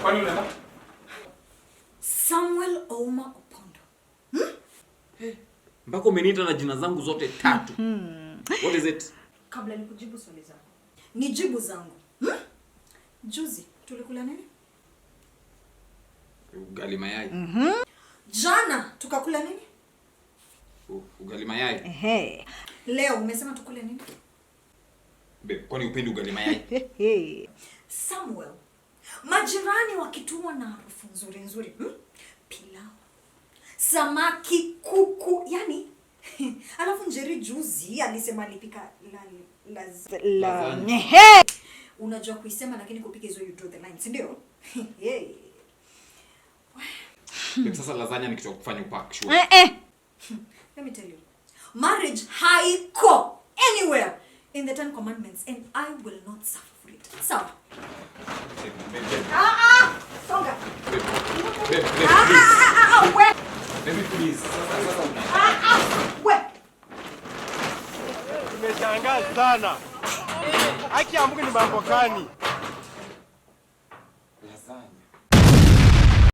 Kwani unaenda? Samuel Ouma Opondo. Mpaka umeniita na jina zangu zote 3. What is it? Kabla nikujibu swali zako, nijibu zangu. Juzi tulikula nini? Ugali mayai. Jana tukakula nini? Ugali mayai. Leo umesema tukule nini? Kwani upendi ugali mayai? Samuel, majirani wakitumwa na harufu nzuri. Pilau, samaki, kuku, yani alafu Njeri juzi alisema alipika unajua kuisema lakini kupika hizo you draw the line, si ndio? Sasa lasagna ni kitu cha kufanya upack sure. Let me tell you. Marriage haiko anywhere in the 10 commandments and I will not suffer for it. Sawa? Songa. Baby please. Nimeshangaa sana. Haki ya Mungu ni mambo gani?